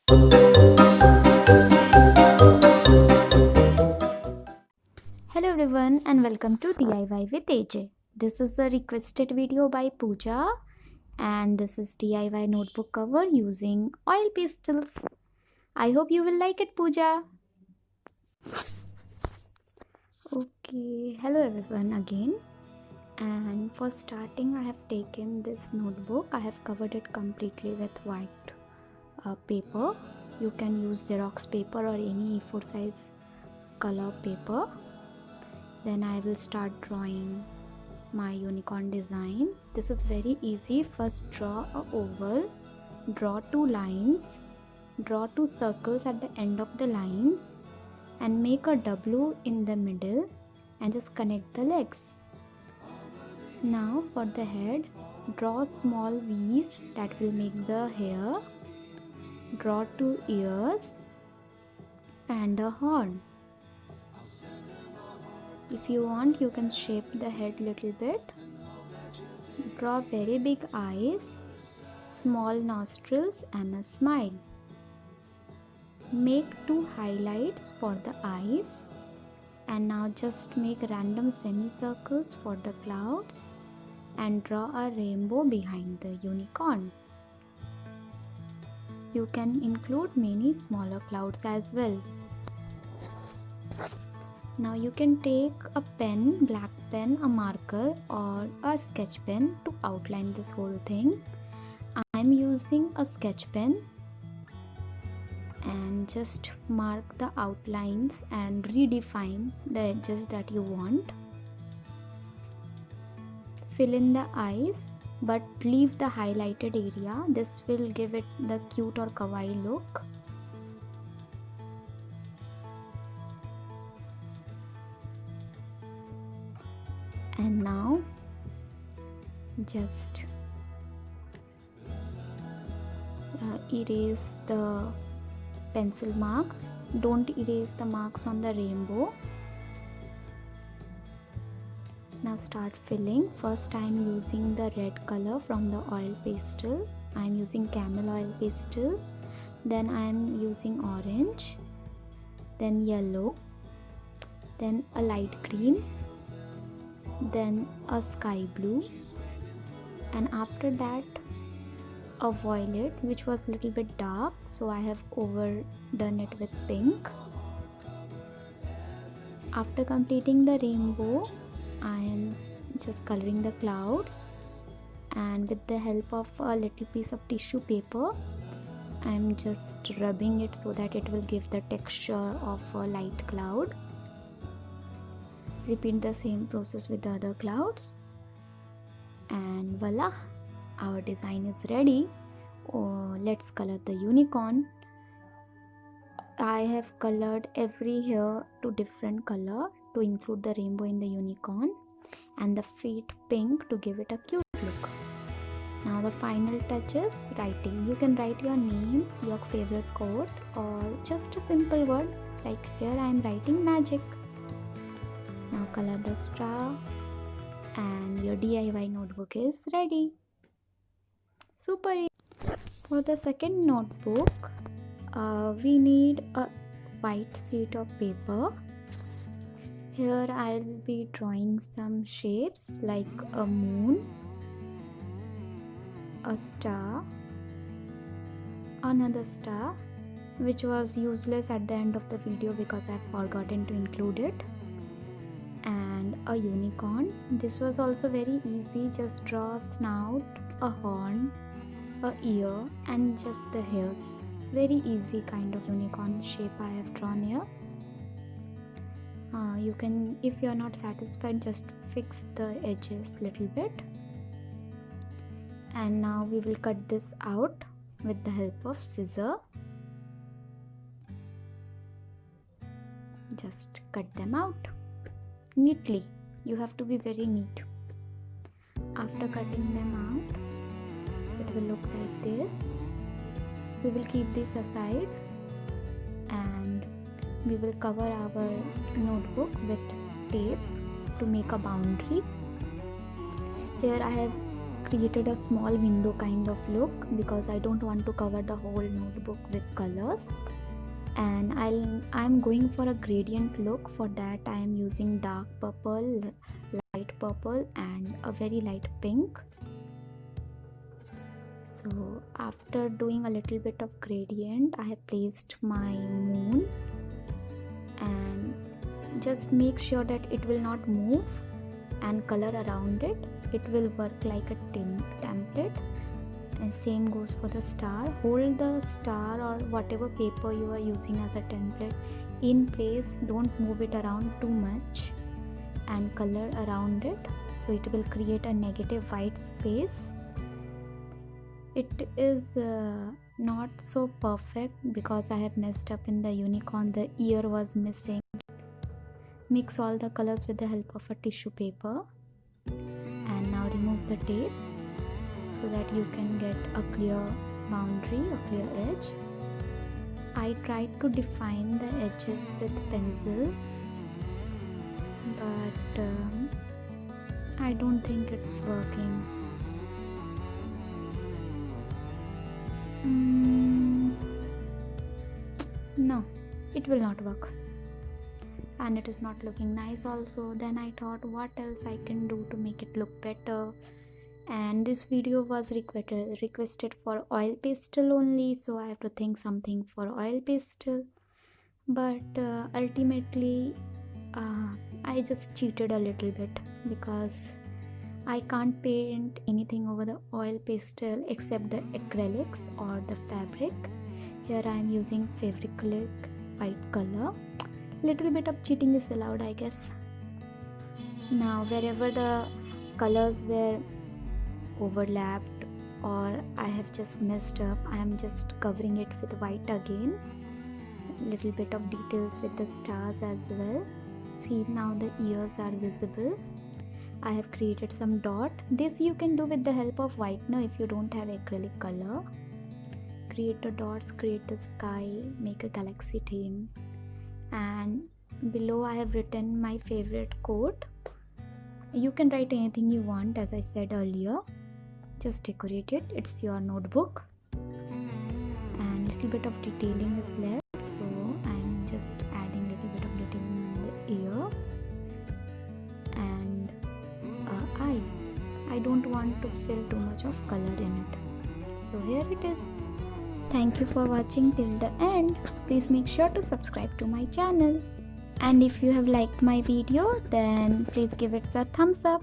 Hello everyone and welcome to DIY with AJ. This is a requested video by Pooja and this is DIY notebook cover using oil pastels. I hope you will like it, Pooja. Okay, hello everyone again. And for starting I have taken this notebook. I have covered it completely with white paper. You can use Xerox paper or any A4 size color paper. Then I will start drawing my unicorn design. This is very easy. First draw a oval, draw two lines, draw two circles at the end of the lines and make a W in the middle and just connect the legs. Now for the head, draw small V's that will make the hair, draw two ears and a horn. If you want, you can shape the head little bit. Draw very big eyes, small nostrils and a smile. Make two highlights for the eyes and now just make random semicircles for the clouds and draw a rainbow behind the unicorn. You can include many smaller clouds as well. Now you can take a pen, black pen, a marker or a sketch pen to outline this whole thing. I am using a sketch pen and just mark the outlines and redefine the edges that you want. Fill in the eyes but leave the highlighted area. This will give it the cute or kawaii look. And now just erase the pencil marks. Don't erase the marks on the rainbow. Now start filling. First I am using the red color from the oil pastel. I am using camel oil pastel. Then I am using orange, then yellow, then a light green, then a sky blue, and after that a violet which was a little bit dark, so I have overdone it with pink. After completing the rainbow, I am just coloring the clouds and with the help of a little piece of tissue paper I am just rubbing it so that it will give the texture of a light cloud. Repeat the same process with the other clouds and voila, our design is ready. Let's color the unicorn. I have colored every hair to different color to include the rainbow in the unicorn and the feet pink to give it a cute look. Now the final touch is writing. You can write your name, your favorite quote or just a simple word like here I am writing magic. Now color the straw and your DIY notebook is ready. Super easy. For the second notebook, we need a white sheet of paper. Here I will be drawing some shapes like a moon, a star, another star which was useless at the end of the video because I have forgotten to include it, and a unicorn. This was also very easy. Just draw a snout, a horn, a ear and just the hairs. Very easy kind of unicorn shape I have drawn here. You can, if you are not satisfied, just fix the edges little bit. And now we will cut this out with the help of scissor. Just cut them out neatly. You have to be very neat. After cutting them out, it will look like this. We will keep this aside and we will cover our notebook with tape to make a boundary. Here I have created a small window kind of look because I don't want to cover the whole notebook with colors. And I'm going for a gradient look. For that I am using dark purple, light purple and a very light pink. So after doing a little bit of gradient, I have placed my moon, and just make sure that it will not move and color around it. It will work like a template. And same goes for the star. Hold the star or whatever paper you are using as a template in place. Don't move it around too much and color around it, so it will create a negative white space. It is not so perfect because I have messed up in the unicorn. The ear was missing. Mix all the colors with the help of a tissue paper, and now remove the tape so that you can get a clear boundary, a clear edge. I tried to define the edges with pencil, but I don't think it's working. No, it will not work, and it is not looking nice also. Then I thought, what else I can do to make it look better, and this video was requested for oil pastel only, so I have to think something for oil pastel. But ultimately I just cheated a little bit because I can't paint anything over the oil pastel except the acrylics or the fabric. Here I am using Fabriclic white color. Little bit of cheating is allowed, I guess. Now wherever the colors were overlapped or I have just messed up, I am just covering it with white again. Little bit of details with the stars as well. See, now the ears are visible. I have created some dot. This you can do with the help of whitener if you don't have acrylic color. Create the dots, create the sky, make a galaxy theme, and below I have written my favorite quote. You can write anything you want, as I said earlier. Just decorate it. It's your notebook, and little bit of detailing is left, so I'm just adding little bit of detailing in the ears and I don't want to fill too much of color in it. So here it is. Thank you for watching till the end. Please make sure to subscribe to my channel. And if you have liked my video, then please give it a thumbs up.